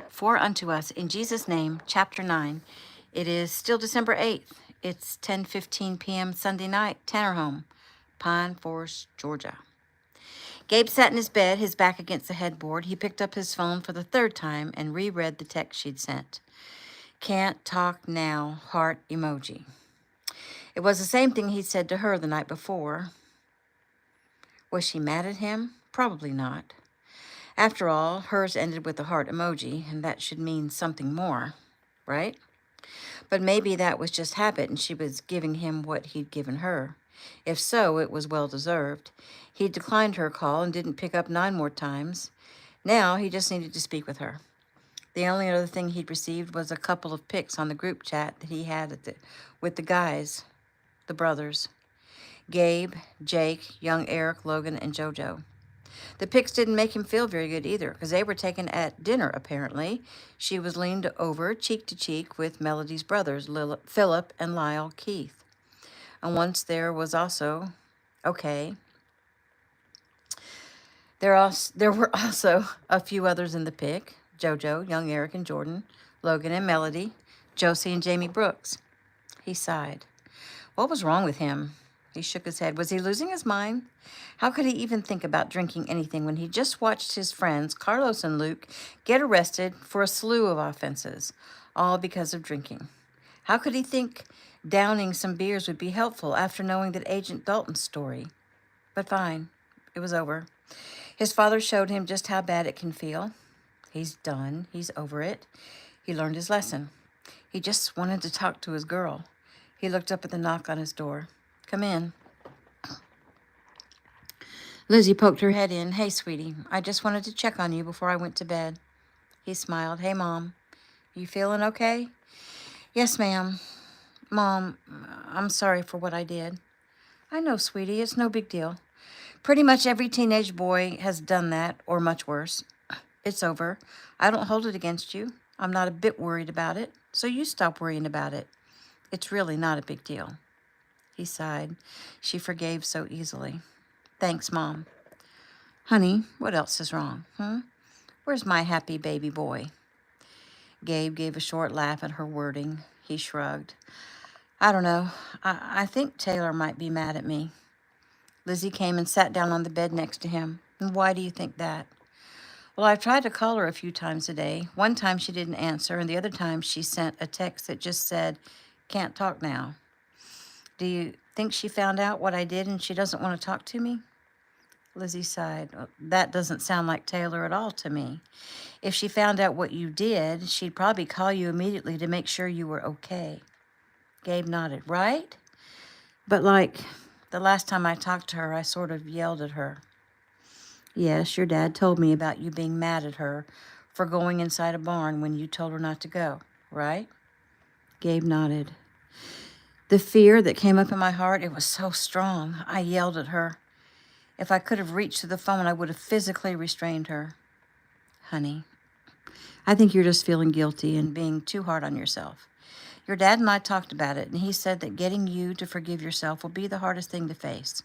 For unto us in Jesus' name, chapter 9. It is still December 8th. It's 10:15 p.m. Sunday night, Tanner home, Pine Forest, Georgia. Gabe sat in his bed, his back against the headboard. He picked up his phone for the third time and reread the text she'd sent. Can't talk now, heart emoji. It was the same thing he'd said to her the night before. Was she mad at him? Probably not. After all, hers ended with a heart emoji, and that should mean something more, right? But maybe that was just habit and she was giving him what he'd given her. If so, it was well deserved. He declined her call and didn't pick up 9 more times. Now he just needed to speak with her. The only other thing he'd received was a couple of pics on the group chat that he had with the guys, the brothers. Gabe, Jake, young Eric, Logan, and JoJo. The pics didn't make him feel very good either, because they were taken at dinner, apparently. She was leaned over, cheek to cheek, with Melody's brothers, Philip and Lyle Keith. And once there was also, there were also a few others in the pic. JoJo, young Eric and Jordan, Logan and Melody, Josie and Jamie Brooks. He sighed. What was wrong with him? He shook his head. Was he losing his mind? How could he even think about drinking anything when he just watched his friends, Carlos and Luke, get arrested for a slew of offenses, all because of drinking? How could he think downing some beers would be helpful after knowing that Agent Dalton's story? But fine, it was over. His father showed him just how bad it can feel. He's done. He's over it. He learned his lesson. He just wanted to talk to his girl. He looked up at the knock on his door. Come in. Lizzie poked her head in. Hey, sweetie, I just wanted to check on you before I went to bed. He smiled. Hey, Mom, you feeling okay? Yes, ma'am. Mom, I'm sorry for what I did. I know, sweetie, it's no big deal. Pretty much every teenage boy has done that, or much worse. It's over. I don't hold it against you. I'm not a bit worried about it, so you stop worrying about it. It's really not a big deal. He sighed. She forgave so easily. Thanks, Mom. Honey, what else is wrong, Where's my happy baby boy? Gabe gave a short laugh at her wording. He shrugged. I don't know. I think Taylor might be mad at me. Lizzie came and sat down on the bed next to him. And why do you think that? Well, I've tried to call her a few times a day. One time she didn't answer, and the other time she sent a text that just said, can't talk now. Do you think she found out what I did and she doesn't want to talk to me? Lizzie sighed. Well, that doesn't sound like Taylor at all to me. If she found out what you did, she'd probably call you immediately to make sure you were okay. Gabe nodded. Right? But like the last time I talked to her, I sort of yelled at her. Yes, your dad told me about you being mad at her for going inside a barn when you told her not to go, right? Gabe nodded. The fear that came up in my heart, it was so strong. I yelled at her. If I could have reached to the phone, I would have physically restrained her. Honey, I think you're just feeling guilty and being too hard on yourself. Your dad and I talked about it, and he said that getting you to forgive yourself will be the hardest thing to face.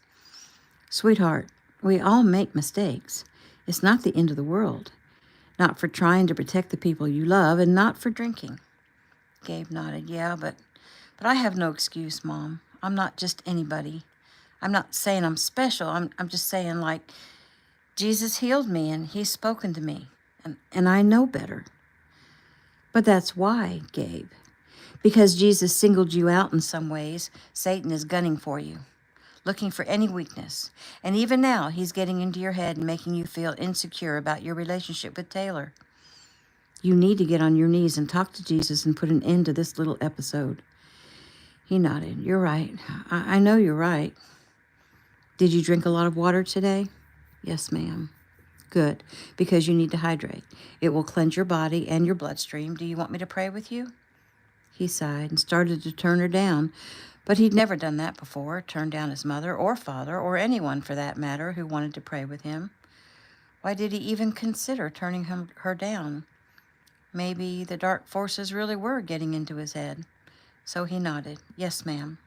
Sweetheart, we all make mistakes. It's not the end of the world. Not for trying to protect the people you love, and not for drinking. Gabe nodded. Yeah, but I have no excuse, Mom. I'm not just anybody. I'm not saying I'm special. I'm just saying, like, Jesus healed me, and he's spoken to me, and I know better. But that's why, Gabe. Because Jesus singled you out in some ways, Satan is gunning for you, looking for any weakness. And even now, he's getting into your head and making you feel insecure about your relationship with Taylor. You need to get on your knees and talk to Jesus and put an end to this little episode. He nodded. You're right. I know you're right. Did you drink a lot of water today? Yes, ma'am. Good, because you need to hydrate. It will cleanse your body and your bloodstream. Do you want me to pray with you? He sighed and started to turn her down, but he'd never done that before, turned down his mother or father or anyone for that matter who wanted to pray with him. Why did he even consider turning her down? Maybe the dark forces really were getting into his head. So he nodded. Yes, ma'am.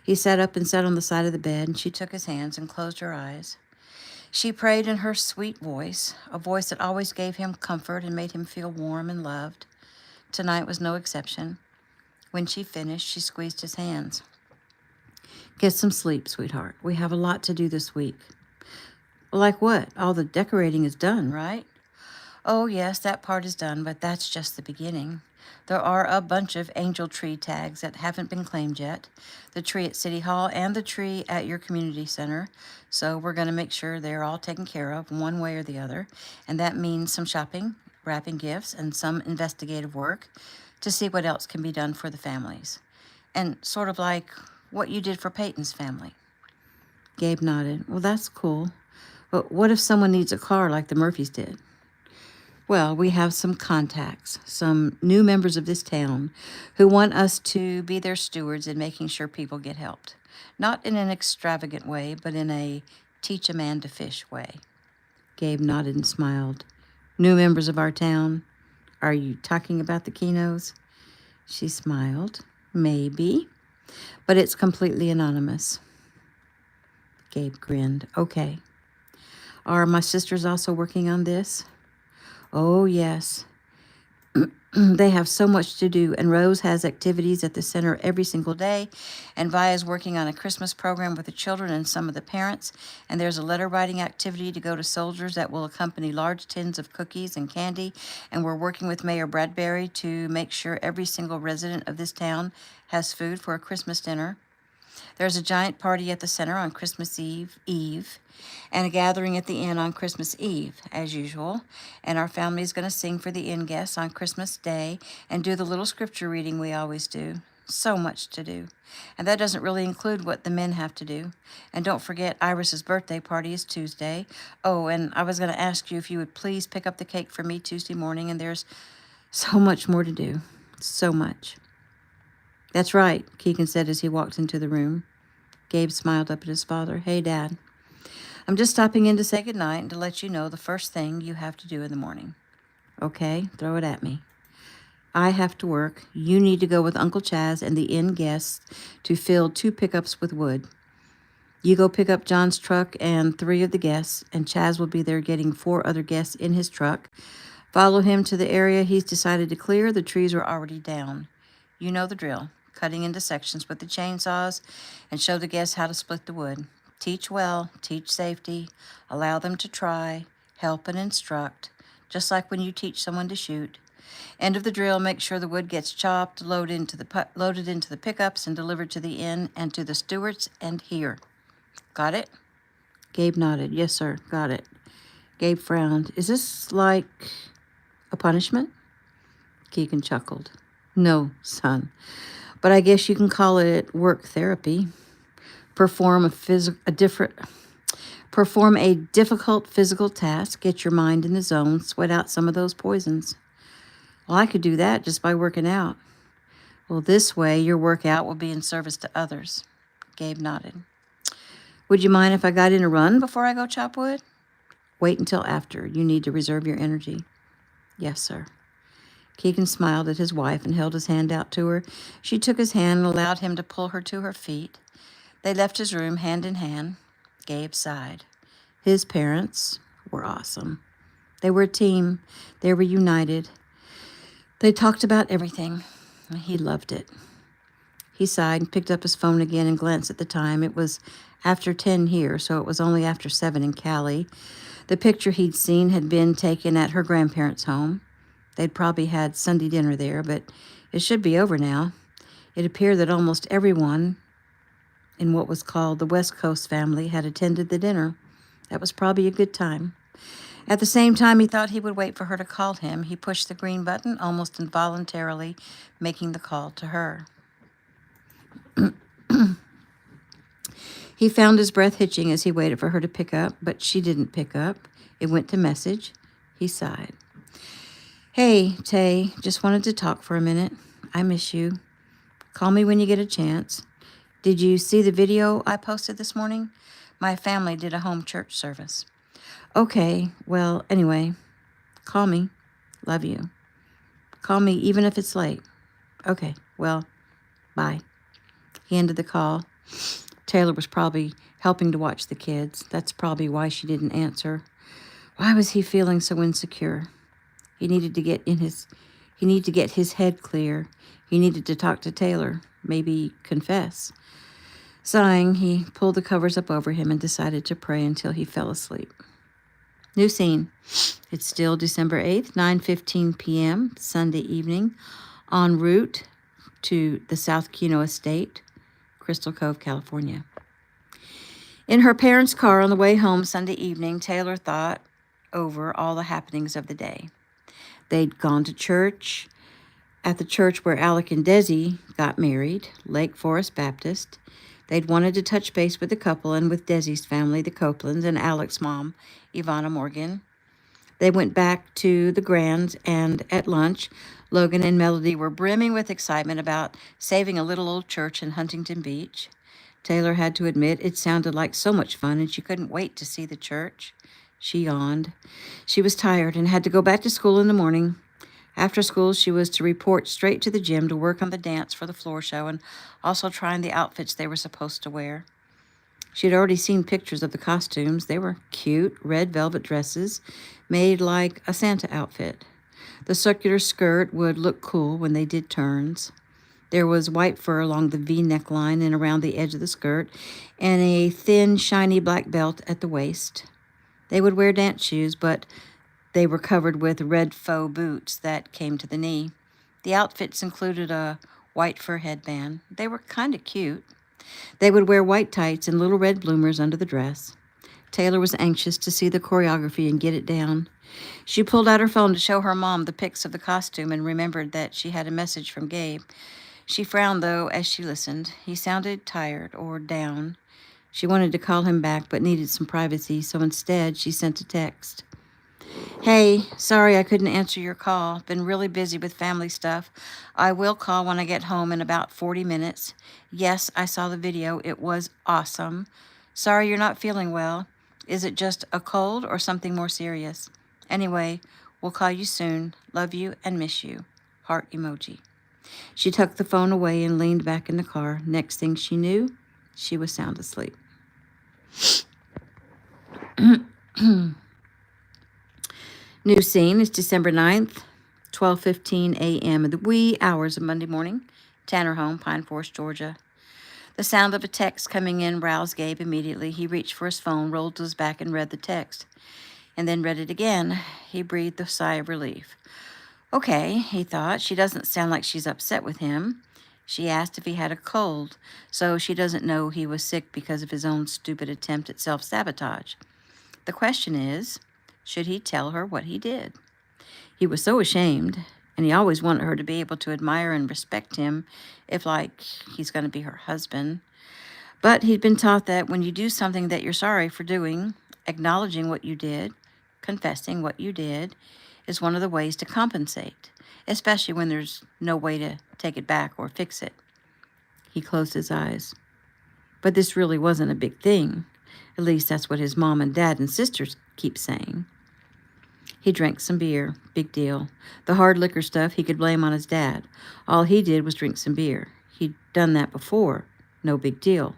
He sat up and sat on the side of the bed, and she took his hands and closed her eyes. She prayed in her sweet voice, a voice that always gave him comfort and made him feel warm and loved. Tonight was no exception. When she finished, she squeezed his hands. Get some sleep, sweetheart. We have a lot to do this week. Like what? All the decorating is done, right? Oh, yes, that part is done, but that's just the beginning. There are a bunch of angel tree tags that haven't been claimed yet. The tree at City Hall and the tree at your community center. So we're going to make sure they're all taken care of one way or the other. And that means some shopping, wrapping gifts, and some investigative work to see what else can be done for the families. And sort of like what you did for Peyton's family. Gabe nodded. Well, that's cool. But what if someone needs a car like the Murphys did? Well, we have some contacts, some new members of this town who want us to be their stewards in making sure people get helped. Not in an extravagant way, but in a teach a man to fish way. Gabe nodded and smiled. New members of our town? Are you talking about the Kinos? She smiled. Maybe. But it's completely anonymous. Gabe grinned. Okay. Are my sisters also working on this? Oh, yes. They have so much to do, and Rose has activities at the center every single day, and Vi is working on a Christmas program with the children and some of the parents, and there's a letter writing activity to go to soldiers that will accompany large tins of cookies and candy, and we're working with Mayor Bradbury to make sure every single resident of this town has food for a Christmas dinner. There's a giant party at the center on Christmas Eve, and a gathering at the inn on Christmas Eve, as usual. And our family is going to sing for the inn guests on Christmas Day and do the little scripture reading we always do. So much to do. And that doesn't really include what the men have to do. And don't forget, Iris's birthday party is Tuesday. Oh, and I was going to ask you if you would please pick up the cake for me Tuesday morning, and there's so much more to do. So much. That's right, Keegan said as he walked into the room. Gabe smiled up at his father. Hey, Dad. I'm just stopping in to say goodnight and to let you know the first thing you have to do in the morning. Okay, throw it at me. I have to work. You need to go with Uncle Chaz and the inn guests to fill 2 pickups with wood. You go pick up John's truck and 3 of the guests, and Chaz will be there getting 4 other guests in his truck. Follow him to the area he's decided to clear. The trees are already down. You know the drill. Cutting into sections with the chainsaws, and show the guests how to split the wood. Teach well, teach safety, allow them to try, help and instruct, just like when you teach someone to shoot. End of the drill, make sure the wood gets chopped, loaded into the pickups, and delivered to the inn and to the stewards and here. Got it? Gabe nodded. Yes, sir, got it. Gabe frowned. Is this like a punishment? Keegan chuckled. No, son. But I guess you can call it work therapy. Perform a difficult physical task, get your mind in the zone, sweat out some of those poisons. Well, I could do that just by working out. Well, this way your workout will be in service to others. Gabe nodded. Would you mind if I got in a run before I go chop wood? Wait until after. You need to reserve your energy. Yes, sir. Keegan smiled at his wife and held his hand out to her. She took his hand and allowed him to pull her to her feet. They left his room hand in hand. Gabe sighed. His parents were awesome. They were a team. They were united. They talked about everything. He loved it. He sighed and picked up his phone again and glanced at the time. It was after 10 here, so it was only after 7 in Cali. The picture he'd seen had been taken at her grandparents' home. They'd probably had Sunday dinner there, but it should be over now. It appeared that almost everyone in what was called the West Coast family had attended the dinner. That was probably a good time. At the same time he thought he would wait for her to call him, he pushed the green button almost involuntarily, making the call to her. He found his breath hitching as he waited for her to pick up, but she didn't pick up. It went to message. He sighed. Hey, Tay, just wanted to talk for a minute. I miss you. Call me when you get a chance. Did you see the video I posted this morning? My family did a home church service. Okay, well, anyway, call me. Love you. Call me even if it's late. Okay, well, bye. He ended the call. Taylor was probably helping to watch the kids. That's probably why she didn't answer. Why was he feeling so insecure? He needed to get his head clear. He needed to talk to Taylor, maybe confess. Sighing, he pulled the covers up over him and decided to pray until he fell asleep. New scene. It's still December 8th, 9:15 p.m., Sunday evening, en route to the South Kino Estate, Crystal Cove, California. In her parents' car on the way home Sunday evening, Taylor thought over all the happenings of the day. They'd gone to church, at the church where Alec and Desi got married, Lake Forest Baptist. They'd wanted to touch base with the couple and with Desi's family, the Copelands, and Alec's mom, Ivana Morgan. They went back to the Grands, and at lunch, Logan and Melody were brimming with excitement about saving a little old church in Huntington Beach. Taylor had to admit it sounded like so much fun, and she couldn't wait to see the church. She yawned. She was tired and had to go back to school in the morning. After school, she was to report straight to the gym to work on the dance for the floor show and also try on the outfits they were supposed to wear. She had already seen pictures of the costumes. They were cute, red velvet dresses made like a Santa outfit. The circular skirt would look cool when they did turns. There was white fur along the V neckline and around the edge of the skirt, and a thin, shiny black belt at the waist. They would wear dance shoes, but they were covered with red faux boots that came to the knee. The outfits included a white fur headband. They were kind of cute. They would wear white tights and little red bloomers under the dress. Taylor was anxious to see the choreography and get it down. She pulled out her phone to show her mom the pics of the costume and remembered that she had a message from Gabe. She frowned, though, as she listened. He sounded tired or down. She wanted to call him back but needed some privacy, so instead she sent a text. Hey, sorry I couldn't answer your call. Been really busy with family stuff. I will call when I get home in about 40 minutes. Yes, I saw the video. It was awesome. Sorry you're not feeling well. Is it just a cold or something more serious? Anyway, we'll call you soon. Love you and miss you. Heart emoji. She tucked the phone away and leaned back in the car. Next thing she knew, she was sound asleep. New scene is December 9th, 12:15 a.m. in the wee hours of Monday morning. Tanner home, Pine Forest, Georgia. The sound of a text coming in roused Gabe immediately. He reached for his phone, rolled to his back, and read the text. And then read it again. He breathed a sigh of relief. Okay, he thought. She doesn't sound like she's upset with him. She asked if he had a cold, so she doesn't know he was sick because of his own stupid attempt at self-sabotage. The question is, should he tell her what he did? He was so ashamed, and he always wanted her to be able to admire and respect him if, like, he's going to be her husband. But he'd been taught that when you do something that you're sorry for doing, acknowledging what you did, confessing what you did, is one of the ways to compensate, especially when there's no way to take it back or fix it. He closed his eyes. But this really wasn't a big thing. At least that's what his mom and dad and sisters keep saying. He drank some beer. Big deal. The hard liquor stuff he could blame on his dad. All he did was drink some beer. He'd done that before. No big deal.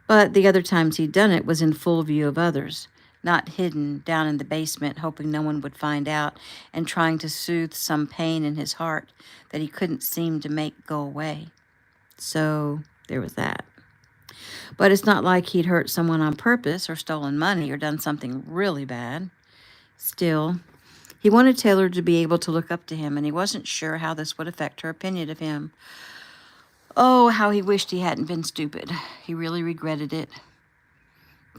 But the other times he'd done it was in full view of others, not hidden down in the basement, hoping no one would find out and trying to soothe some pain in his heart that he couldn't seem to make go away. So there was that. But it's not like he'd hurt someone on purpose or stolen money or done something really bad. Still, he wanted Taylor to be able to look up to him, and he wasn't sure how this would affect her opinion of him. Oh, how he wished he hadn't been stupid. He really regretted it.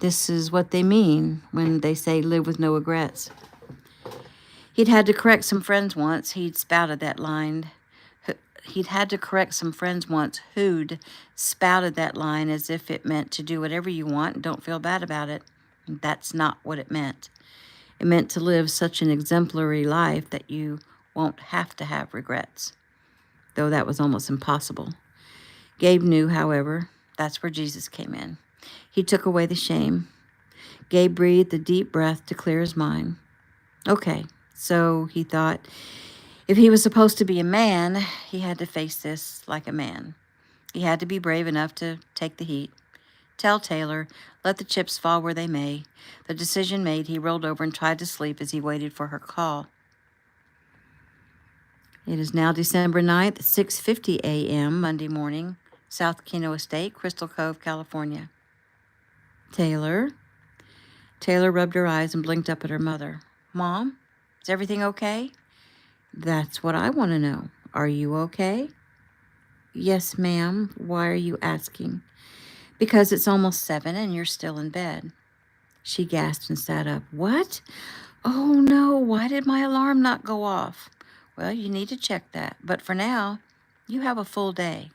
This is what they mean when they say live with no regrets. He'd had to correct some friends once. He'd spouted that line. He'd had to correct some friends once who'd spouted that line as if it meant to do whatever you want and don't feel bad about it. That's not what it meant. It meant to live such an exemplary life that you won't have to have regrets, though that was almost impossible. Gabe knew, however, that's where Jesus came in. He took away the shame. Gabe breathed a deep breath to clear his mind. Okay, so he thought, if he was supposed to be a man, he had to face this like a man. He had to be brave enough to take the heat. Tell Taylor, let the chips fall where they may. The decision made, he rolled over and tried to sleep as he waited for her call. It is now December 9th, 6:50 a.m., Monday morning, South Kino Estate, Crystal Cove, California. Taylor? Taylor rubbed her eyes and blinked up at her mother. Mom, is everything okay? That's what I want to know. Are you okay? Yes, ma'am. Why are you asking? Because it's almost 7 and you're still in bed. She gasped and sat up. What? Oh, no. Why did my alarm not go off? Well, you need to check that. But for now, you have a full day.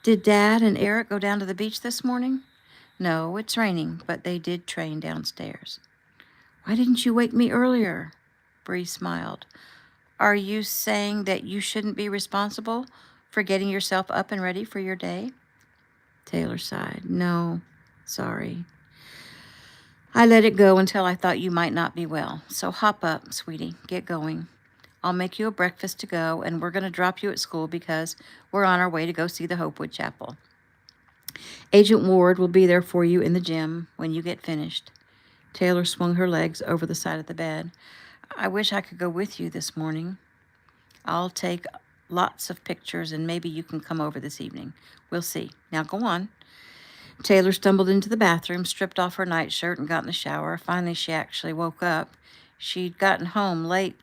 Did Dad and Eric go down to the beach this morning? No, it's raining, but they did train downstairs. Why didn't you wake me earlier? Bree smiled. Are you saying that you shouldn't be responsible for getting yourself up and ready for your day? Taylor sighed. No, sorry. I let it go until I thought you might not be well. So hop up, sweetie. Get going. I'll make you a breakfast to go, and we're going to drop you at school because we're on our way to go see the Hopewood Chapel. Agent Ward will be there for you in the gym when you get finished. Taylor swung her legs over the side of the bed. I wish I could go with you this morning. I'll take lots of pictures, and maybe you can come over this evening. We'll see. Now go on. Taylor stumbled into the bathroom, stripped off her nightshirt, and got in the shower. Finally, she actually woke up. She'd gotten home late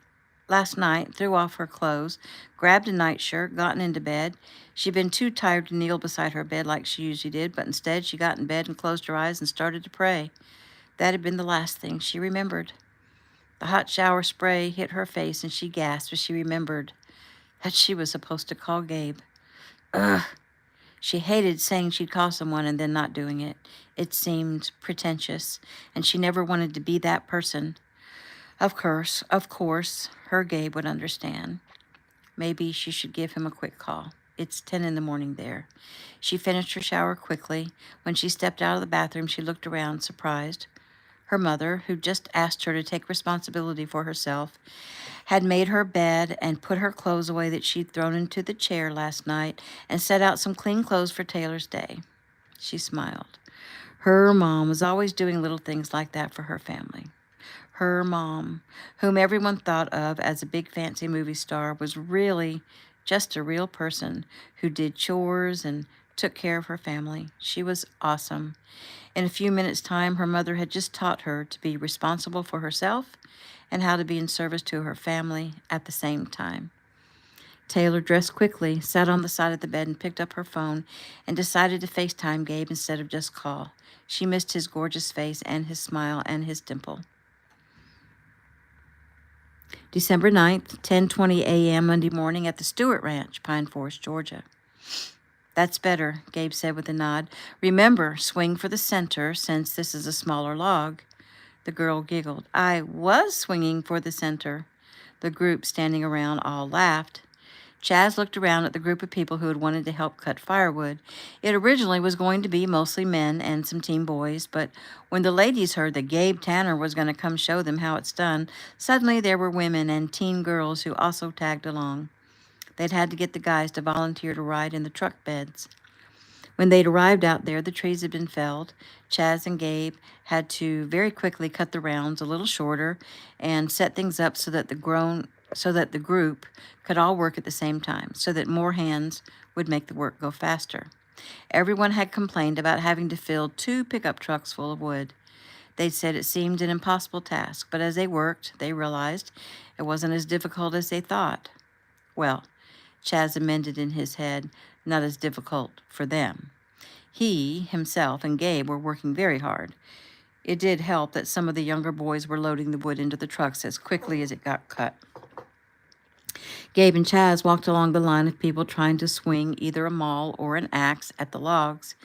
last night, threw off her clothes, grabbed a nightshirt, gotten into bed. She'd been too tired to kneel beside her bed like she usually did, but instead she got in bed and closed her eyes and started to pray. That had been the last thing she remembered. The hot shower spray hit her face, and she gasped as she remembered that she was supposed to call Gabe. Ugh. She hated saying she'd call someone and then not doing it. It seemed pretentious, and she never wanted to be that person. Of course, her Gabe would understand. Maybe she should give him a quick call. It's 10 in the morning there. She finished her shower quickly. When she stepped out of the bathroom, she looked around, surprised. Her mother, who just asked her to take responsibility for herself, had made her bed and put her clothes away that she'd thrown into the chair last night and set out some clean clothes for Taylor's day. She smiled. Her mom was always doing little things like that for her family. Her mom, whom everyone thought of as a big fancy movie star, was really just a real person who did chores and took care of her family. She was awesome. In a few minutes' time, her mother had just taught her to be responsible for herself and how to be in service to her family at the same time. Taylor dressed quickly, sat on the side of the bed, and picked up her phone and decided to FaceTime Gabe instead of just call. She missed his gorgeous face and his smile and his dimple. December 9th, 10:20 a.m. Monday morning at the Stewart Ranch, Pine Forest, Georgia. That's better, Gabe said with a nod. Remember, swing for the center since this is a smaller log. The girl giggled. I was swinging for the center. The group standing around all laughed. Chaz looked around at the group of people who had wanted to help cut firewood. It originally was going to be mostly men and some teen boys, but when the ladies heard that Gabe Tanner was going to come show them how it's done, suddenly there were women and teen girls who also tagged along. They'd had to get the guys to volunteer to ride in the truck beds. When they'd arrived out there, the trees had been felled. Chaz and Gabe had to very quickly cut the rounds a little shorter and set things up so that the group could all work at the same time, so that more hands would make the work go faster. Everyone had complained about having to fill 2 pickup trucks full of wood. They'd said it seemed an impossible task, but as they worked, they realized it wasn't as difficult as they thought. Well, Chaz amended in his head, not as difficult for them. He, himself, and Gabe were working very hard. It did help that some of the younger boys were loading the wood into the trucks as quickly as it got cut. Gabe and Chaz walked along the line of people trying to swing either a maul or an axe at the logs.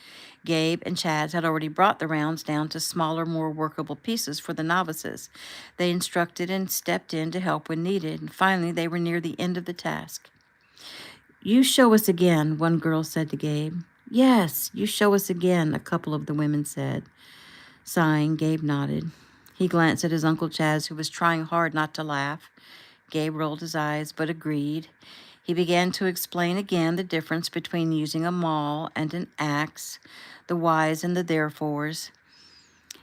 Gabe and Chaz had already brought the rounds down to smaller, more workable pieces for the novices. They instructed and stepped in to help when needed, and finally they were near the end of the task. You show us again, one girl said to Gabe. Yes, you show us again, a couple of the women said. Sighing, Gabe nodded. He glanced at his Uncle Chaz, who was trying hard not to laugh. Gabe rolled his eyes, but agreed. He began to explain again the difference between using a maul and an axe, the whys and the therefores.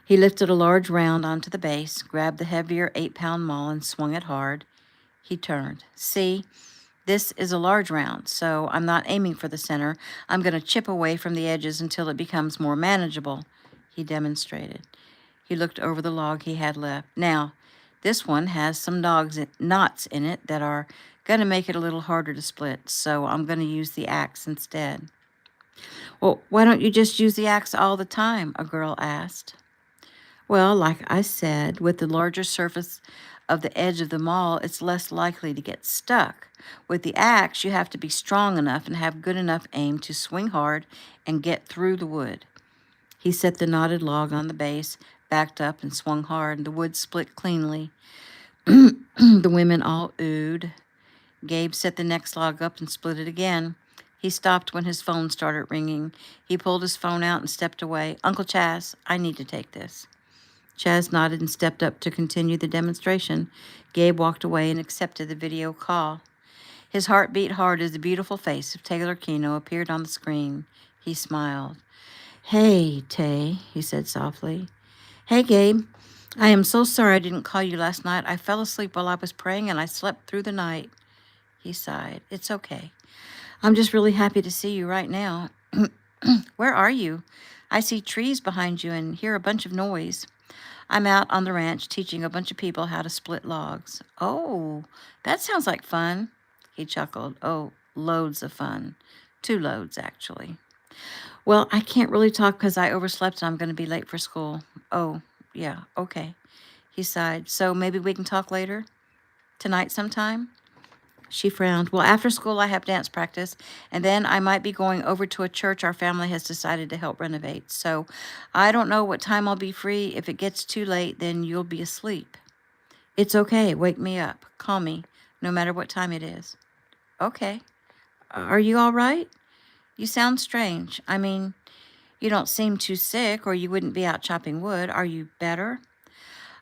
He lifted a large round onto the base, grabbed the heavier 8-pound maul, and swung it hard. He turned. See, this is a large round, so I'm not aiming for the center. I'm going to chip away from the edges until it becomes more manageable, he demonstrated. He looked over the log he had left. Now, this one has some knots in it that are going to make it a little harder to split, so I'm going to use the axe instead. Well, why don't you just use the axe all the time? A girl asked. Well, like I said, with the larger surface of the edge of the maul, it's less likely to get stuck. With the axe, you have to be strong enough and have good enough aim to swing hard and get through the wood. He set the knotted log on the base, backed up, and swung hard, and the wood split cleanly. The women all oohed. Gabe set the next log up and split it again. He stopped when his phone started ringing. He pulled his phone out and stepped away. Uncle Chaz, I need to take this. Chaz nodded and stepped up to continue the demonstration. Gabe walked away and accepted the video call. His heart beat hard as the beautiful face of Taylor Kino appeared on the screen. He smiled. Hey, Tay, he said softly. Hey, Gabe. I am so sorry I didn't call you last night. I fell asleep while I was praying and I slept through the night. He sighed. It's okay. I'm just really happy to see you right now. Where are you? I see trees behind you and hear a bunch of noise. I'm out on the ranch teaching a bunch of people how to split logs. Oh, that sounds like fun. He chuckled. Oh, loads of fun. 2 loads, actually. Well, I can't really talk because I overslept and I'm going to be late for school. Oh, yeah, okay. He sighed. So maybe we can talk later? Tonight sometime? She frowned. Well, after school I have dance practice, and then I might be going over to a church our family has decided to help renovate. So I don't know what time I'll be free. If it gets too late, then you'll be asleep. It's okay. Wake me up. Call me, no matter what time it is. Okay. Are you all right? You sound strange. I mean, you don't seem too sick, or you wouldn't be out chopping wood. Are you better?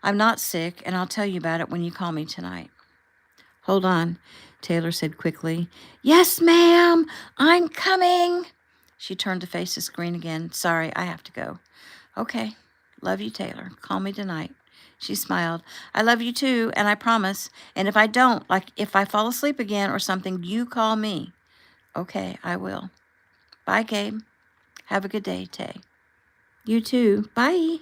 I'm not sick, and I'll tell you about it when you call me tonight. Hold on, Taylor said quickly. Yes, ma'am, I'm coming. She turned to face the screen again. Sorry, I have to go. Okay, love you, Taylor. Call me tonight. She smiled. I love you too, and I promise. And if I don't, like if I fall asleep again or something, you call me. Okay, I will. Bye, Gabe. Have a good day, Tay. You too. Bye.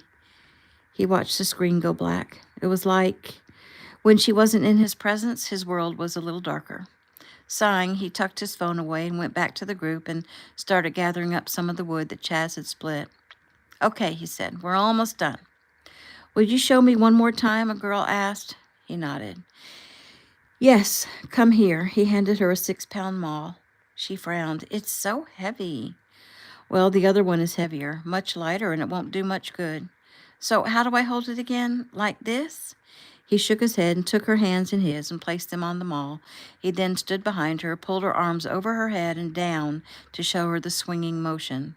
He watched the screen go black. It was like when she wasn't in his presence, his world was a little darker. Sighing, he tucked his phone away and went back to the group and started gathering up some of the wood that Chaz had split. Okay, he said, we're almost done. Would you show me one more time? A girl asked. He nodded. Yes, come here. He handed her a 6-pound maul. She frowned. It's so heavy. Well, the other one is heavier, much lighter, and it won't do much good. So how do I hold it again? Like this? He shook his head and took her hands in his and placed them on the maul. He then stood behind her, pulled her arms over her head and down to show her the swinging motion.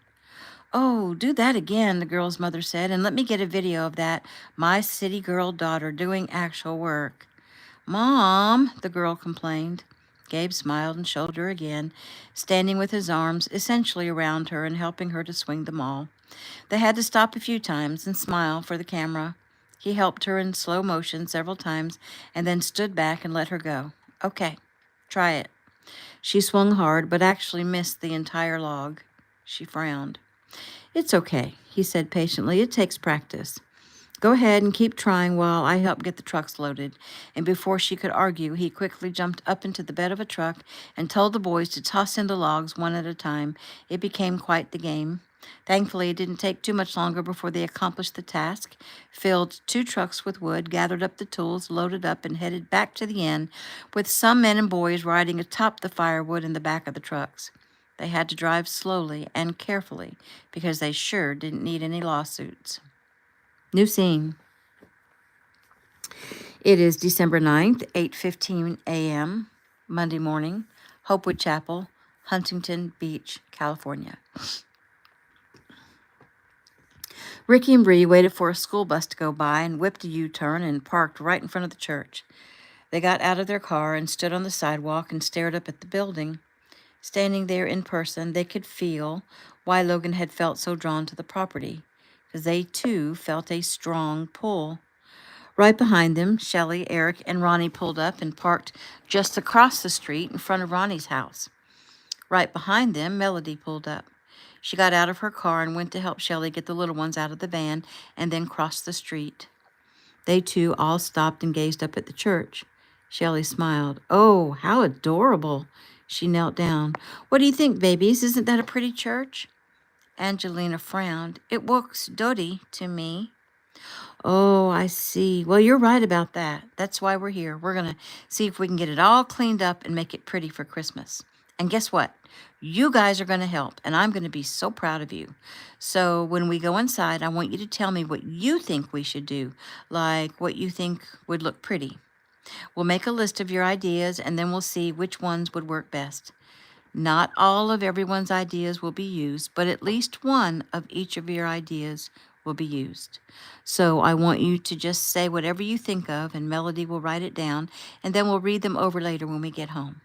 Oh, do that again, the girl's mother said, and let me get a video of that. My city girl daughter doing actual work. Mom, the girl complained. Gabe smiled and showed her again, standing with his arms essentially around her and helping her to swing the maul. They had to stop a few times and smile for the camera. He helped her in slow motion several times and then stood back and let her go. Okay, try it. She swung hard, but actually missed the entire log. She frowned. It's okay, he said patiently. It takes practice. Go ahead and keep trying while I help get the trucks loaded. And before she could argue, he quickly jumped up into the bed of a truck and told the boys to toss in the logs one at a time. It became quite the game. Thankfully, it didn't take too much longer before they accomplished the task, filled 2 trucks with wood, gathered up the tools, loaded up, and headed back to the inn, with some men and boys riding atop the firewood in the back of the trucks. They had to drive slowly and carefully because they sure didn't need any lawsuits. New scene. It is December 9th, 8:15 a.m., Monday morning, Hopewood Chapel, Huntington Beach, California. Ricky and Bree waited for a school bus to go by and whipped a U-turn and parked right in front of the church. They got out of their car and stood on the sidewalk and stared up at the building. Standing there in person, they could feel why Logan had felt so drawn to the property, because they too felt a strong pull. Right behind them, Shelley, Eric, and Ronnie pulled up and parked just across the street in front of Ronnie's house. Right behind them, Melody pulled up. She got out of her car and went to help Shelley get the little ones out of the van and then crossed the street. They too all stopped and gazed up at the church. Shelley smiled. Oh, how adorable. She knelt down. What do you think, babies? Isn't that a pretty church? Angelina frowned. It looks dirty to me. Oh, I see. Well, you're right about that. That's why we're here. We're going to see if we can get it all cleaned up and make it pretty for Christmas. And guess what? You guys are going to help, and I'm going to be so proud of you. So when we go inside, I want you to tell me what you think we should do, like what you think would look pretty. We'll make a list of your ideas, and then we'll see which ones would work best. Not all of everyone's ideas will be used, but at least one of each of your ideas will be used. So I want you to just say whatever you think of, and Melody will write it down, and then we'll read them over later when we get home.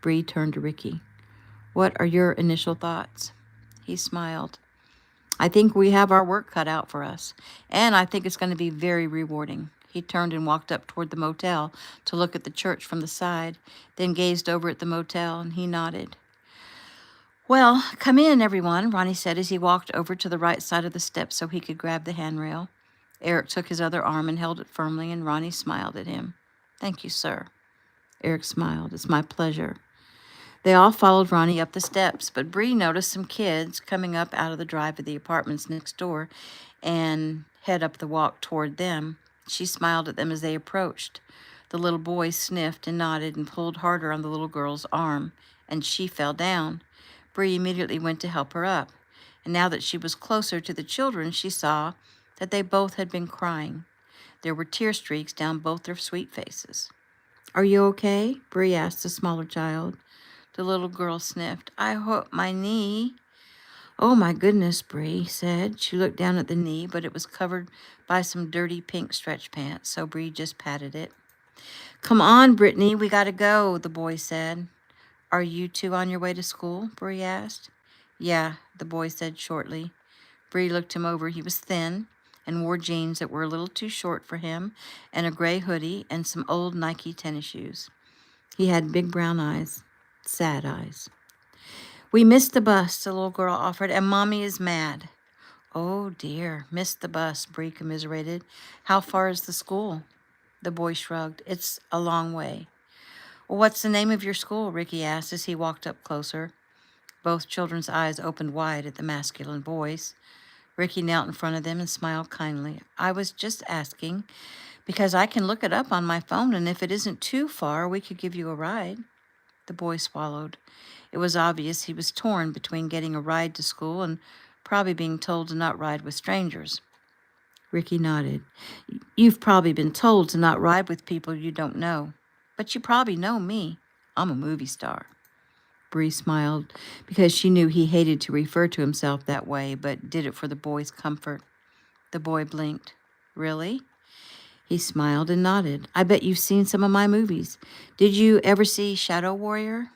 Bree turned to Ricky. What are your initial thoughts? He smiled. I think we have our work cut out for us, and I think it's going to be very rewarding. He turned and walked up toward the motel to look at the church from the side, then gazed over at the motel, and he nodded. Well, come in, everyone, Ronnie said as he walked over to the right side of the steps so he could grab the handrail. Eric took his other arm and held it firmly, and Ronnie smiled at him. Thank you, sir. Eric smiled. It's my pleasure. They all followed Ronnie up the steps, but Bree noticed some kids coming up out of the drive of the apartments next door and head up the walk toward them. She smiled at them as they approached. The little boy sniffed and nodded and pulled harder on the little girl's arm, and she fell down. Bree immediately went to help her up, and now that she was closer to the children, she saw that they both had been crying. There were tear streaks down both their sweet faces. Are you okay? Bree asked the smaller child. The little girl sniffed. I hurt my knee. Oh, my goodness, Bree said. She looked down at the knee, but it was covered by some dirty pink stretch pants, so Bree just patted it. Come on, Brittany, we gotta go, the boy said. Are you two on your way to school? Bree asked. Yeah, the boy said shortly. Bree looked him over. He was thin and wore jeans that were a little too short for him and a gray hoodie and some old Nike tennis shoes. He had big brown eyes. Sad eyes. We missed the bus, the little girl offered, and Mommy is mad. Oh, dear, missed the bus, Bree commiserated. How far is the school? The boy shrugged. It's a long way. Well, what's the name of your school? Ricky asked as he walked up closer. Both children's eyes opened wide at the masculine voice. Ricky knelt in front of them and smiled kindly. I was just asking because I can look it up on my phone, and if it isn't too far, we could give you a ride. The boy swallowed. It was obvious he was torn between getting a ride to school and probably being told to not ride with strangers. Ricky nodded. You've probably been told to not ride with people you don't know, but you probably know me. I'm a movie star. Bree smiled because she knew he hated to refer to himself that way, but did it for the boy's comfort. The boy blinked. Really? He smiled and nodded. I bet you've seen some of my movies. Did you ever see Shadow Warrior?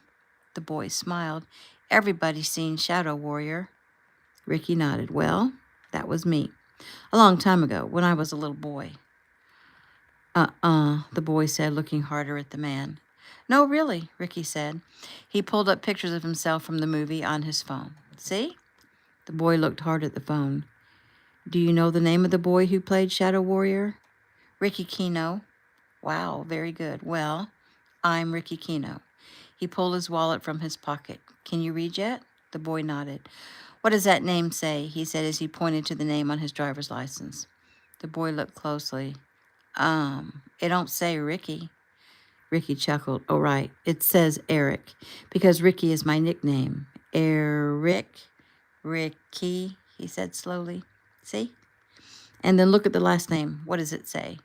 The boy smiled. Everybody's seen Shadow Warrior. Ricky nodded. Well, that was me. A long time ago, when I was a little boy. The boy said, looking harder at the man. No, really, Ricky said. He pulled up pictures of himself from the movie on his phone. See? The boy looked hard at the phone. Do you know the name of the boy who played Shadow Warrior? Ricky Kino. Wow, very good. Well, I'm Ricky Kino. He pulled his wallet from his pocket. Can you read yet? The boy nodded. What does that name say? He said as he pointed to the name on his driver's license. The boy looked closely. It don't say Ricky. Ricky chuckled. Oh, right. It says Eric, because Ricky is my nickname. Eric. Ricky, he said slowly. See? And then look at the last name. What does it say?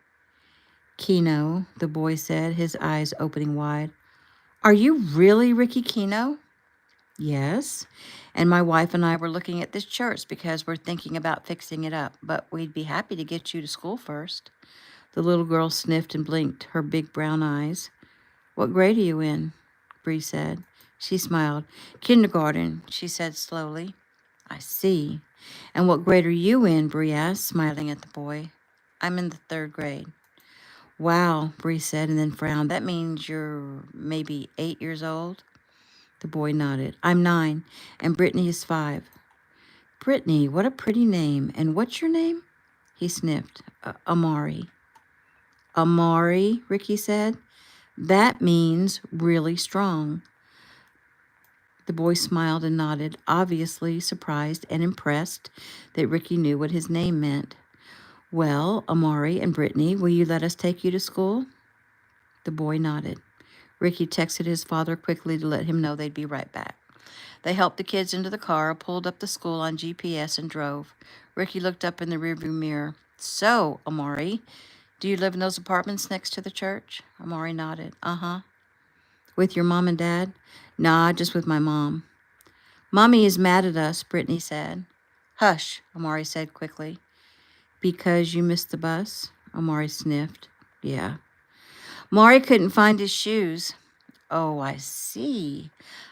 Kino, the boy said, his eyes opening wide. Are you really Ricky Kino? Yes. And my wife and I were looking at this church because we're thinking about fixing it up, but we'd be happy to get you to school first. The little girl sniffed and blinked her big brown eyes. What grade are you in? Bree said. She smiled. Kindergarten, she said slowly. I see. And what grade are you in? Bree asked, smiling at the boy. I'm in the 3rd grade. Wow, Bree said and then frowned. That means you're maybe 8 years old? The boy nodded. I'm 9, and Brittany is 5. Brittany, what a pretty name. And what's your name? He sniffed. Amari. Amari, Ricky said. That means really strong. The boy smiled and nodded, obviously surprised and impressed that Ricky knew what his name meant. Well, Amari and Brittany, will you let us take you to school? The boy nodded. Ricky texted his father quickly to let him know they'd be right back. They helped the kids into the car, pulled up the school on GPS, and drove. Ricky looked up in the rearview mirror. So, Amari, do you live in those apartments next to the church? Amari nodded. Uh-huh. With your mom and dad? Nah, just with my mom. Mommy is mad at us, Brittany said. Hush, Amari said quickly. Because you missed the bus? Amari sniffed. Yeah. Amari couldn't find his shoes. Oh, I see.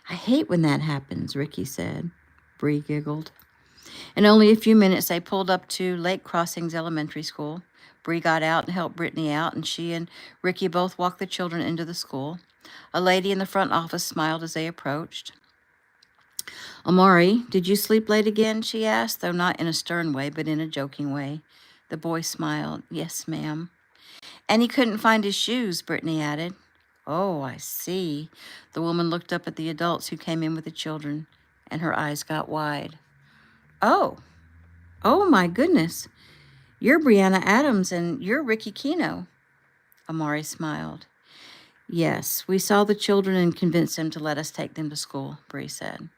I hate when that happens, Ricky said. Bree giggled. In only a few minutes, they pulled up to Lake Crossings Elementary School. Bree got out and helped Brittany out, and she and Ricky both walked the children into the school. A lady in the front office smiled as they approached. Amari, did you sleep late again? She asked, though not in a stern way, but in a joking way. The boy smiled. Yes, ma'am. And he couldn't find his shoes, Brittany added. Oh, I see. The woman looked up at the adults who came in with the children, and her eyes got wide. Oh my goodness. You're Brianna Adams, and you're Ricky Kino. Amari smiled. Yes, we saw the children and convinced them to let us take them to school, Bree said.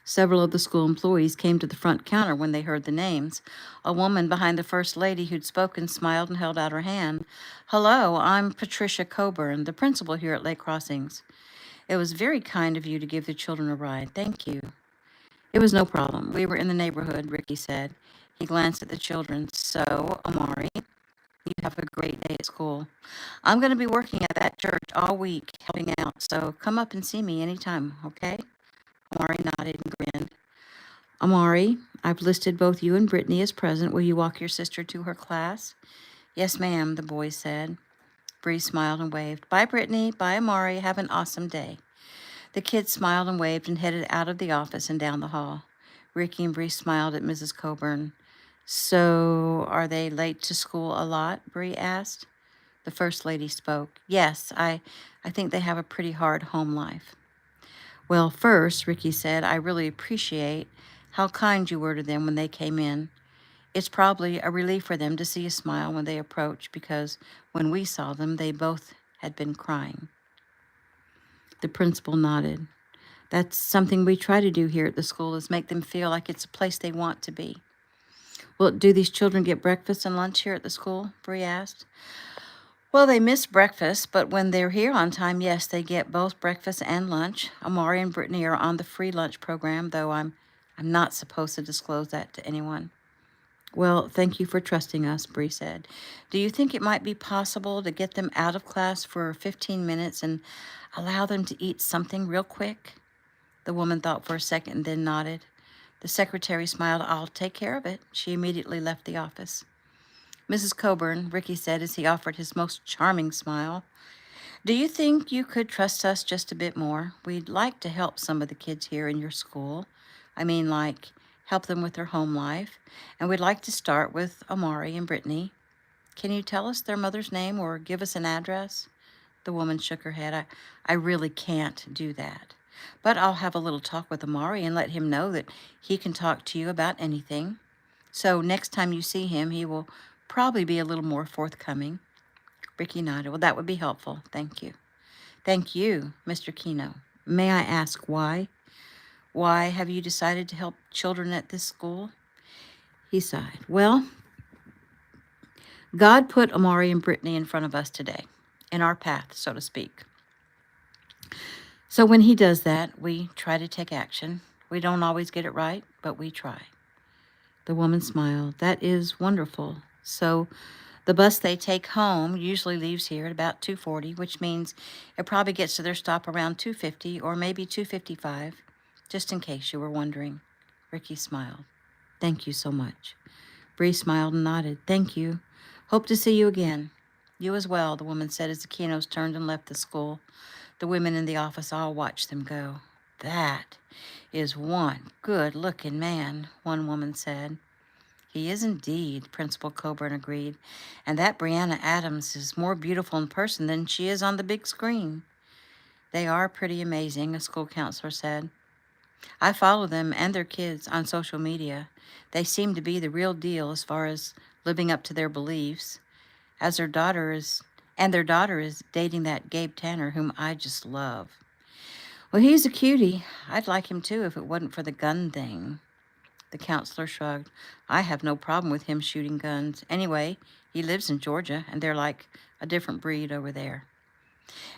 Several of the school employees came to the front counter when they heard the names. A woman behind the first lady who'd spoken smiled and held out her hand. Hello, I'm Patricia Coburn, the principal here at Lake Crossings. It was very kind of you to give the children a ride. Thank you. It was no problem. We were in the neighborhood, Ricky said. He glanced at the children. So, Amari, you have a great day at school. I'm going to be working at that church all week, helping out, so come up and see me anytime, okay? Amari nodded and grinned. Amari, I've listed both you and Brittany as present. Will you walk your sister to her class? Yes, ma'am, the boy said. Bree smiled and waved. Bye, Brittany. Bye, Amari. Have an awesome day. The kids smiled and waved and headed out of the office and down the hall. Ricky and Bree smiled at Mrs. Coburn. So, are they late to school a lot? Bree asked. The first lady spoke. Yes, I think they have a pretty hard home life. Well, first, Ricky said, I really appreciate how kind you were to them when they came in. It's probably a relief for them to see a smile when they approach, because when we saw them, they both had been crying. The principal nodded. That's something we try to do here at the school, is make them feel like it's a place they want to be. Well, do these children get breakfast and lunch here at the school? Bree asked. Well, they miss breakfast, but when they're here on time, yes, they get both breakfast and lunch. Amari and Brittany are on the free lunch program, though I'm not supposed to disclose that to anyone. Well, thank you for trusting us, Bree said. Do you think it might be possible to get them out of class for 15 minutes and allow them to eat something real quick? The woman thought for a second and then nodded. The secretary smiled. I'll take care of it. She immediately left the office. Mrs. Coburn, Ricky said as he offered his most charming smile, do you think you could trust us just a bit more? We'd like to help some of the kids here in your school. I mean, like, help them with their home life. And we'd like to start with Amari and Brittany. Can you tell us their mother's name or give us an address? The woman shook her head. I really can't do that. But I'll have a little talk with Amari and let him know that he can talk to you about anything. So next time you see him, he will probably be a little more forthcoming. Ricky nodded. Well, that would be helpful. Thank you. Thank you, Mr. Kino. May I ask why? Why have you decided to help children at this school? He sighed. Well, God put Amari and Brittany in front of us today, in our path, so to speak. So when he does that, we try to take action. We don't always get it right, but we try. The woman smiled. That is wonderful. So The bus they take home usually leaves here at about 2:40, which means it probably gets to their stop around 2:50 or maybe 2:55, just in case you were wondering. Ricky smiled. Thank you so much. Bree smiled and nodded. Thank you. Hope to see you again. You as well, the woman said as the Kinos turned and left the school. The women in the office all watched them go. That is one good-looking man, one woman said. He is indeed, Principal Coburn agreed. And that Brianna Adams is more beautiful in person than she is on the big screen. They are pretty amazing, a school counselor said. I follow them and their kids on social media. They seem to be the real deal as far as living up to their beliefs. As their daughter is dating that Gabe Tanner, whom I just love. Well, he's a cutie. I'd like him too if it wasn't for the gun thing. The counselor shrugged. I have no problem with him shooting guns. Anyway, he lives in Georgia, and they're like a different breed over there.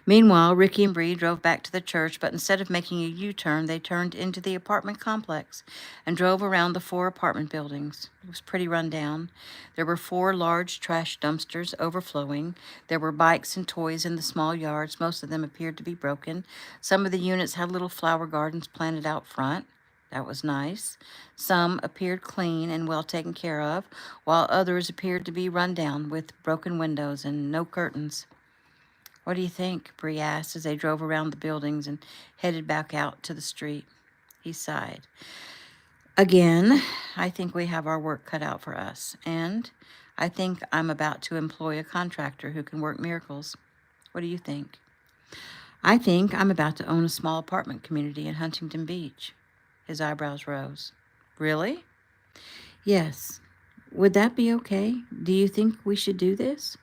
Meanwhile, Ricky and Bree drove back to the church, but instead of making a U-turn, they turned into the apartment complex and drove around the 4 apartment buildings. It was pretty run down. There were 4 large trash dumpsters overflowing. There were bikes and toys in the small yards. Most of them appeared to be broken. Some of the units had little flower gardens planted out front. That was nice. Some appeared clean and well taken care of, while others appeared to be run down with broken windows and no curtains. What do you think? Bree asked as they drove around the buildings and headed back out to the street. He sighed. Again, I think we have our work cut out for us, and I think I'm about to employ a contractor who can work miracles. What do you think? I think I'm about to own a small apartment community in Huntington Beach. His eyebrows rose. Really? Yes. Would that be okay? Do you think we should do this?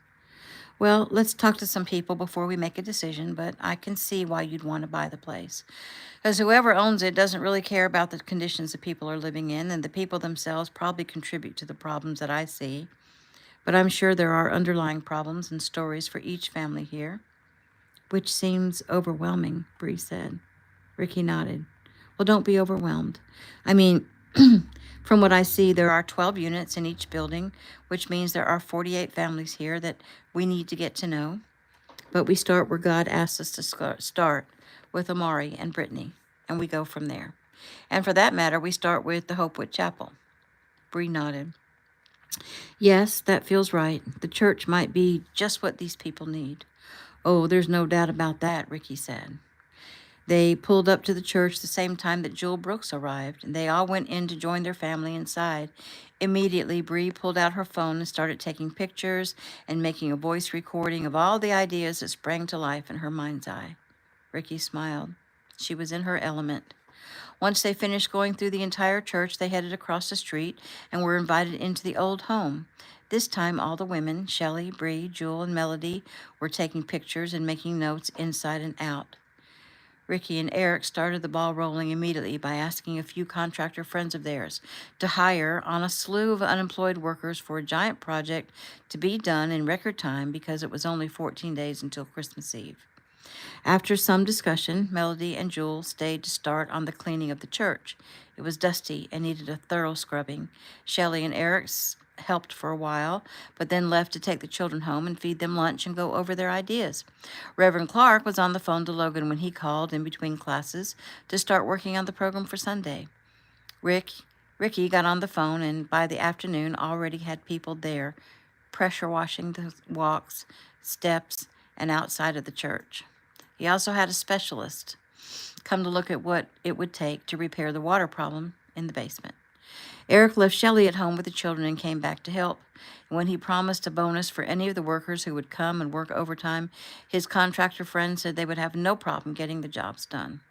Well, let's talk to some people before we make a decision, but I can see why you'd want to buy the place. Because whoever owns it doesn't really care about the conditions the people are living in, and the people themselves probably contribute to the problems that I see. But I'm sure there are underlying problems and stories for each family here. Which seems overwhelming, Bree said. Ricky nodded. Well, don't be overwhelmed. I mean, from what I see, there are 12 units in each building, which means there are 48 families here that we need to get to know. But we start where God asks us to start, with Amari and Brittany, and we go from there. And for that matter, we start with the Hopewood Chapel. Bree nodded. Yes, that feels right. The church might be just what these people need. Oh, there's no doubt about that, Ricky said. They pulled up to the church the same time that Jewel Brooks arrived, and they all went in to join their family inside. Immediately, Bree pulled out her phone and started taking pictures and making a voice recording of all the ideas that sprang to life in her mind's eye. Ricky smiled. She was in her element. Once they finished going through the entire church, they headed across the street and were invited into the old home. This time, all the women, Shelley, Bree, Jewel, and Melody, were taking pictures and making notes inside and out. Ricky and Eric started the ball rolling immediately by asking a few contractor friends of theirs to hire on a slew of unemployed workers for a giant project to be done in record time because it was only 14 days until Christmas Eve. After some discussion, Melody and Jewel stayed to start on the cleaning of the church. It was dusty and needed a thorough scrubbing. Shelley and Eric helped for a while, but then left to take the children home and feed them lunch and go over their ideas. Reverend Clark was on the phone to Logan when he called in between classes to start working on the program for Sunday. Ricky got on the phone and by the afternoon already had people there, pressure washing the walks, steps, and outside of the church. He also had a specialist come to look at what it would take to repair the water problem in the basement. Eric left Shelley at home with the children and came back to help. And when he promised a bonus for any of the workers who would come and work overtime, his contractor friends said they would have no problem getting the jobs done.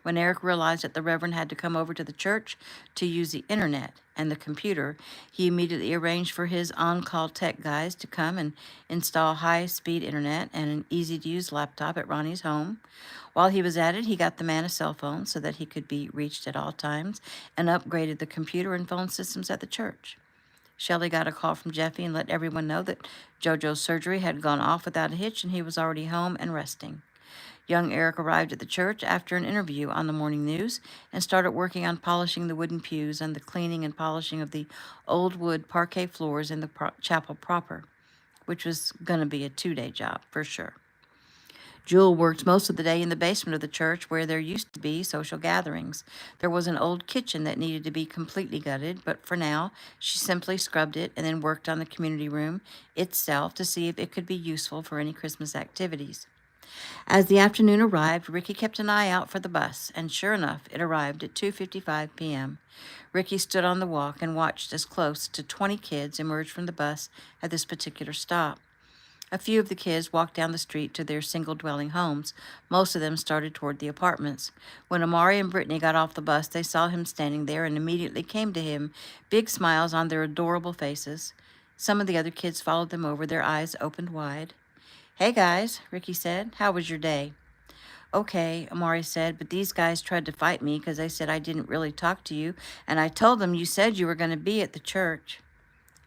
When Eric realized that the Reverend had to come over to the church to use the internet and the computer, he immediately arranged for his on-call tech guys to come and install high-speed internet and an easy-to-use laptop at Ronnie's home. While he was at it, he got the man a cell phone so that he could be reached at all times and upgraded the computer and phone systems at the church. Shelley got a call from Jeffy and let everyone know that JoJo's surgery had gone off without a hitch and he was already home and resting. Young Eric arrived at the church after an interview on the morning news and started working on polishing the wooden pews and the cleaning and polishing of the old wood parquet floors in the chapel proper. which was going to be a 2-day job for sure. Jewel worked most of the day in the basement of the church where there used to be social gatherings. There was an old kitchen that needed to be completely gutted, but for now, she simply scrubbed it and then worked on the community room itself to see if it could be useful for any Christmas activities. As the afternoon arrived, Ricky kept an eye out for the bus, and sure enough, it arrived at 2:55 p.m. Ricky stood on the walk and watched as close to 20 kids emerged from the bus at this particular stop. A few of the kids walked down the street to their single-dwelling homes. Most of them started toward the apartments. When Amari and Brittany got off the bus, they saw him standing there and immediately came to him, big smiles on their adorable faces. Some of the other kids followed them over, their eyes opened wide. "Hey, guys," Ricky said. "How was your day?" "Okay," Amari said, "but these guys tried to fight me because they said I didn't really talk to you, and I told them you said you were going to be at the church."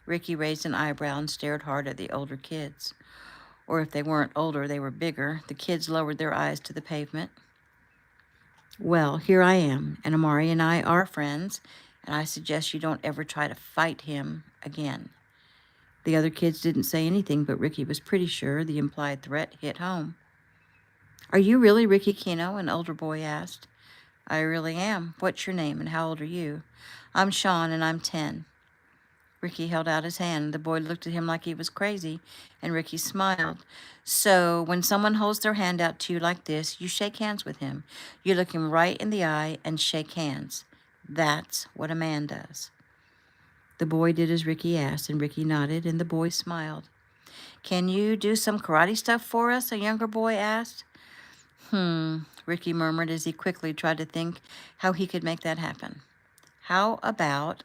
Ricky raised an eyebrow and stared hard at the older kids. Or if they weren't older, they were bigger. The kids lowered their eyes to the pavement. "Well, here I am, and Amari and I are friends, and I suggest you don't ever try to fight him again." The other kids didn't say anything, but Ricky was pretty sure the implied threat hit home. "Are you really Ricky Kino?" an older boy asked. "I really am. What's your name, and how old are you?" "I'm Sean, and I'm 10. Ricky held out his hand. The boy looked at him like he was crazy, and Ricky smiled. "So, when someone holds their hand out to you like this, you shake hands with him. You look him right in the eye and shake hands. That's what a man does." The boy did as Ricky asked, and Ricky nodded, and the boy smiled. "Can you do some karate stuff for us?" a younger boy asked. Ricky murmured as he quickly tried to think how he could make that happen. "How about,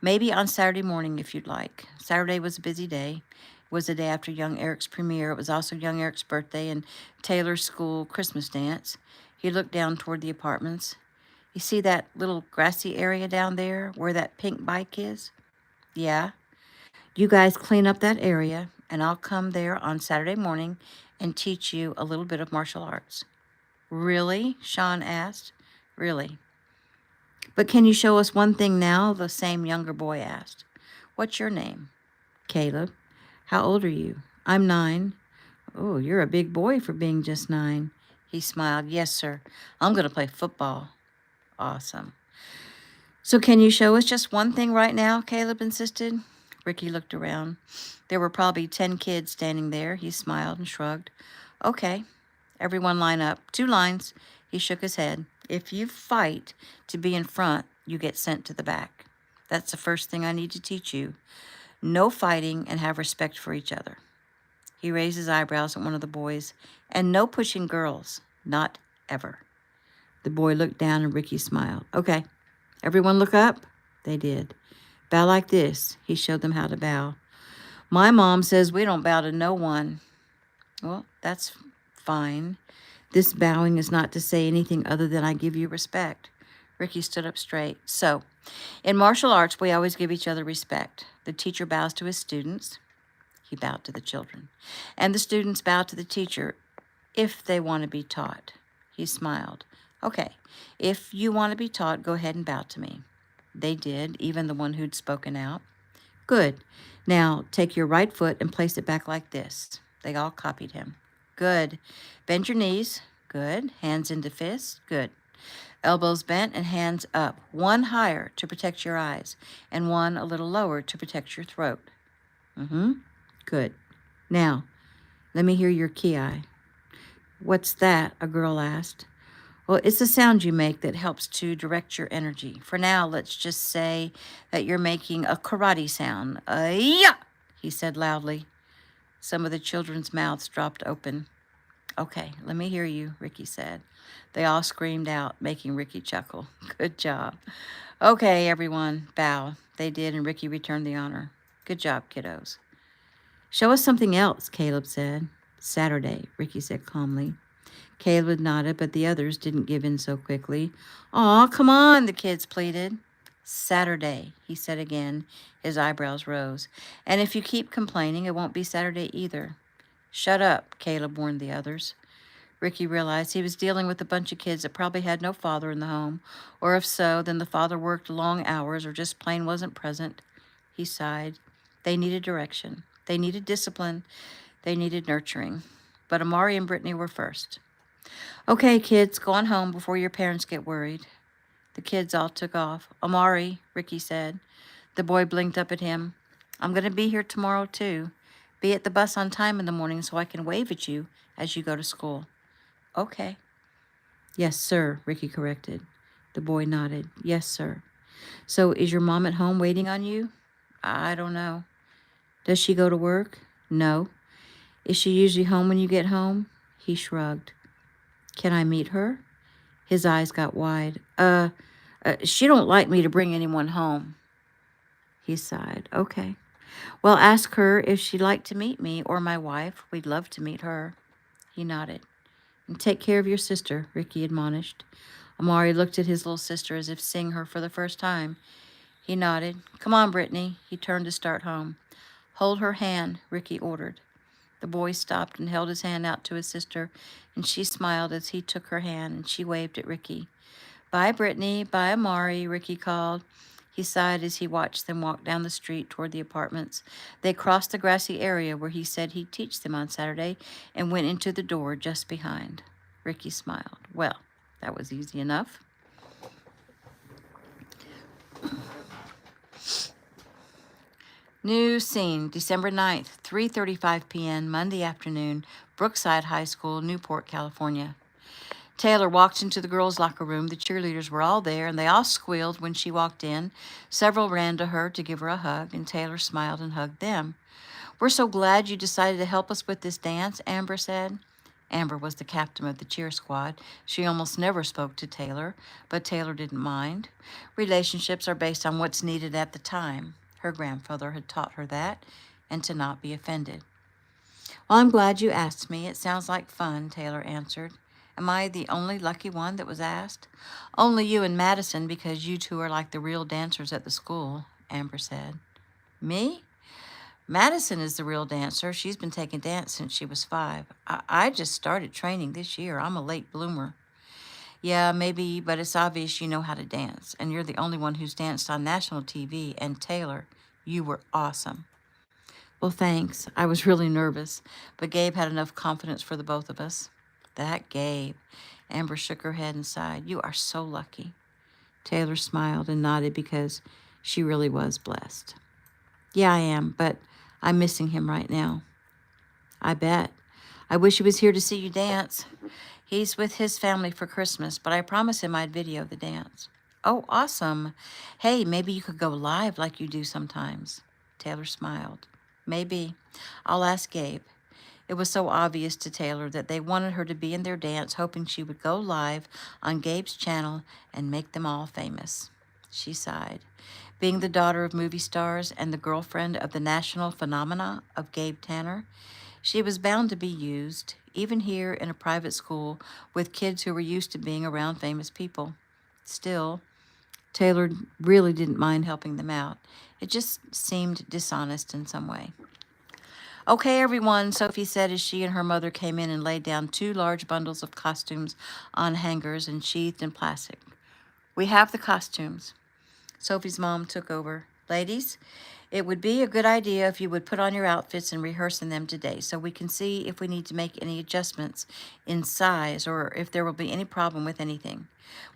maybe on Saturday morning, if you'd like." Saturday was a busy day. It was the day after young Eric's premiere. It was also young Eric's birthday and Taylor's school Christmas dance. He looked down toward the apartments. "You see that little grassy area down there where that pink bike is?" "Yeah." "You guys clean up that area, and I'll come there on Saturday morning and teach you a little bit of martial arts." "Really?" Sean asked. "Really." "But can you show us one thing now?" the same younger boy asked. "What's your name?" "Caleb." "How old are you?" "I'm 9. "Oh, you're a big boy for being just 9. He smiled. "Yes, sir. I'm going to play football." "Awesome." "So can you show us just one thing right now?" Caleb insisted. Ricky looked around. There were probably 10 kids standing there. He smiled and shrugged. "Okay. Everyone line up. 2 lines." He shook his head. "If you fight to be in front, you get sent to the back. That's the first thing I need to teach you. No fighting, and have respect for each other." He raised his eyebrows at one of the boys. "And no pushing girls. Not ever." The boy looked down and Ricky smiled. "Okay. Everyone look up." They did. "Bow like this." He showed them how to bow. "My mom says we don't bow to no one." "Well, that's fine. This bowing is not to say anything other than I give you respect." Ricky stood up straight. "So, in martial arts, we always give each other respect. The teacher bows to his students." He bowed to the children. "And the students bow to the teacher if they want to be taught." He smiled. "Okay, if you want to be taught, go ahead and bow to me." They did, even the one who'd spoken out. "Good. Now, take your right foot and place it back like this." They all copied him. "Good. Bend your knees." Good. Hands into fists. Good. Elbows bent and hands up. One higher to protect your eyes, and one a little lower to protect your throat. Good. Now, let me hear your ki. "What's that?" a girl asked. "Well, it's a sound you make that helps to direct your energy. For now, let's just say that you're making a karate sound." "Yeah!" he said loudly. Some of the children's mouths dropped open. "Okay, let me hear you," Ricky said. They all screamed out, making Ricky chuckle. "Good job." "Okay, everyone, bow." They did, and Ricky returned the honor. "Good job, kiddos." "Show us something else," Caleb said. "Saturday," Ricky said calmly. Caleb nodded, but the others didn't give in so quickly. "Aw, come on," the kids pleaded. "Saturday," he said again. His eyebrows rose. "And if you keep complaining, it won't be Saturday either." "Shut up," Caleb warned the others. Ricky realized he was dealing with a bunch of kids that probably had no father in the home, or if so, then the father worked long hours or just plain wasn't present. He sighed. They needed direction. They needed discipline. They needed nurturing. But Amari and Brittany were first. Okay, kids, go on home before your parents get worried. The kids all took off. Amari, Ricky said. The boy blinked up at him. I'm going to be here tomorrow, too. Be at the bus on time in the morning so I can wave at you as you go to school. Okay. Yes, sir, Ricky corrected. The boy nodded. Yes, sir. So is your mom at home waiting on you? I don't know. Does she go to work? No. Is she usually home when you get home? He shrugged. Can I meet her? His eyes got wide. She don't like me to bring anyone home. He sighed. Okay. Well, ask her if she'd like to meet me or my wife. We'd love to meet her. He nodded. And take care of your sister, Ricky admonished. Amari looked at his little sister as if seeing her for the first time. He nodded. Come on, Brittany. He turned to start home. Hold her hand, Ricky ordered. The boy stopped and held his hand out to his sister, and she smiled as he took her hand, and she waved at Ricky. Bye, Brittany. Bye, Amari, Ricky called. He sighed as he watched them walk down the street toward the apartments. They crossed the grassy area where he said he'd teach them on Saturday and went into the door just behind. Ricky smiled. Well, that was easy enough. New scene, December 9th, 3:35 p.m., Monday afternoon, Brookside High School, Newport, California. Taylor walked into the girls' locker room. The cheerleaders were all there, and they all squealed when she walked in. Several ran to her to give her a hug, and Taylor smiled and hugged them. We're so glad you decided to help us with this dance, Amber said. Amber was the captain of the cheer squad. She almost never spoke to Taylor, but Taylor didn't mind. Relationships are based on what's needed at the time. Her grandfather had taught her that, and to not be offended. Well, I'm glad you asked me. It sounds like fun, Taylor answered. Am I the only lucky one that was asked? Only you and Madison, because you two are like the real dancers at the school, Amber said. Me? Madison is the real dancer. She's been taking dance since she was 5. I just started training this year. I'm a late bloomer. Yeah, maybe, but it's obvious you know how to dance, and you're the only one who's danced on national TV, and Taylor, you were awesome. Well, thanks. I was really nervous, but Gabe had enough confidence for the both of us. That Gabe. Amber shook her head and sighed. You are so lucky. Taylor smiled and nodded because she really was blessed. Yeah, I am, but I'm missing him right now. I bet. I wish he was here to see you dance. He's with his family for Christmas, but I promised him I'd video the dance. Oh, awesome. Hey, maybe you could go live like you do sometimes. Taylor smiled. Maybe. I'll ask Gabe. It was so obvious to Taylor that they wanted her to be in their dance, hoping she would go live on Gabe's channel and make them all famous. She sighed. Being the daughter of movie stars and the girlfriend of the national phenomena of Gabe Tanner, she was bound to be used, even here in a private school with kids who were used to being around famous people. Still, Taylor really didn't mind helping them out. It just seemed dishonest in some way. Okay, everyone, Sophie said as she and her mother came in and laid down 2 large bundles of costumes on hangers and sheathed in plastic. We have the costumes. Sophie's mom took over. Ladies, it would be a good idea if you would put on your outfits and rehearse in them today so we can see if we need to make any adjustments in size or if there will be any problem with anything.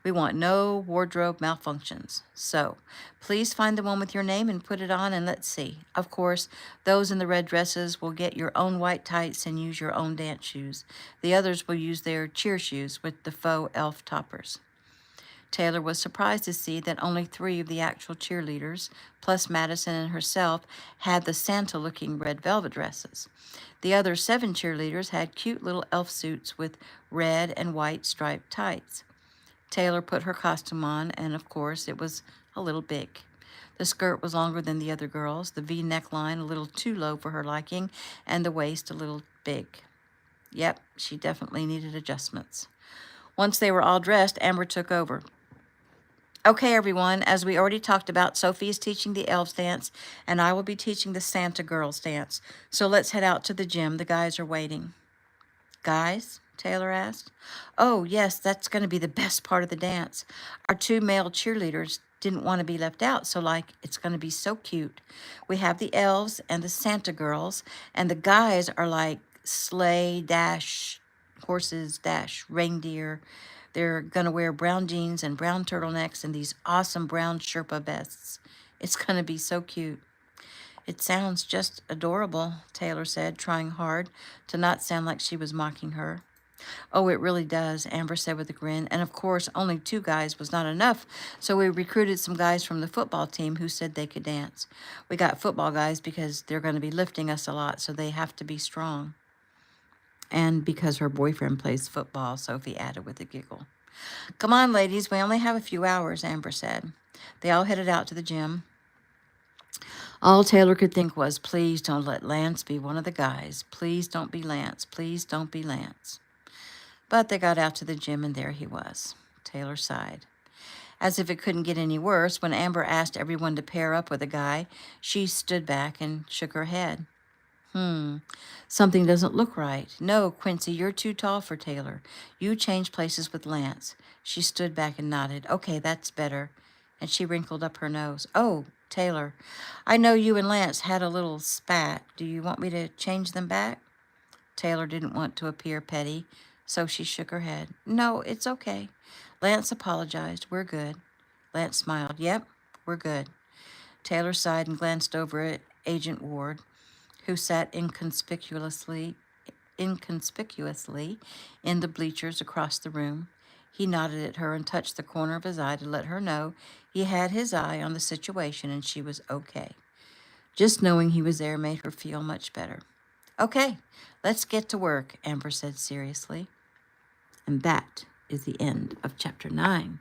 We want no wardrobe malfunctions. So, please find the one with your name and put it on and let's see. Of course, those in the red dresses will get your own white tights and use your own dance shoes. The others will use their cheer shoes with the faux elf toppers. Taylor was surprised to see that only 3 of the actual cheerleaders, plus Madison and herself, had the Santa-looking red velvet dresses. The other 7 cheerleaders had cute little elf suits with red and white striped tights. Taylor put her costume on, and of course, it was a little big. The skirt was longer than the other girls', the V neckline a little too low for her liking, and the waist a little big. Yep, she definitely needed adjustments. Once they were all dressed, Amber took over. Okay, everyone, as we already talked about, Sophie is teaching the elves dance, and I will be teaching the Santa girls dance. So let's head out to the gym. The guys are waiting. Guys? Taylor asked. Oh, yes, that's going to be the best part of the dance. Our 2 male cheerleaders didn't want to be left out. So, like, it's going to be so cute. We have the elves and the Santa girls, and the guys are like sleigh dash horses dash reindeer. They're going to wear brown jeans and brown turtlenecks and these awesome brown Sherpa vests. It's going to be so cute. It sounds just adorable, Taylor said, trying hard to not sound like she was mocking her. Oh, it really does, Amber said with a grin. And of course, only 2 guys was not enough, so we recruited some guys from the football team who said they could dance. We got football guys because they're going to be lifting us a lot, so they have to be strong. And because her boyfriend plays football, Sophie added with a giggle. Come on, ladies, we only have a few hours, Amber said. They all headed out to the gym. All Taylor could think was, please don't let Lance be one of the guys. Please don't be Lance. Please don't be Lance. But they got out to the gym, and there he was. Taylor sighed. As if it couldn't get any worse, when Amber asked everyone to pair up with a guy, she stood back and shook her head. Something doesn't look right. No, Quincy, you're too tall for Taylor. You change places with Lance. She stood back and nodded. Okay, that's better. And she wrinkled up her nose. Oh, Taylor, I know you and Lance had a little spat. Do you want me to change them back? Taylor didn't want to appear petty, so she shook her head. No, it's okay. Lance apologized. We're good. Lance smiled. Yep, we're good. Taylor sighed and glanced over at Agent Ward, who sat inconspicuously in the bleachers across the room. He nodded at her and touched the corner of his eye to let her know he had his eye on the situation and she was okay. Just knowing he was there made her feel much better. Okay, let's get to work, Amber said seriously. And that is the end of chapter 9.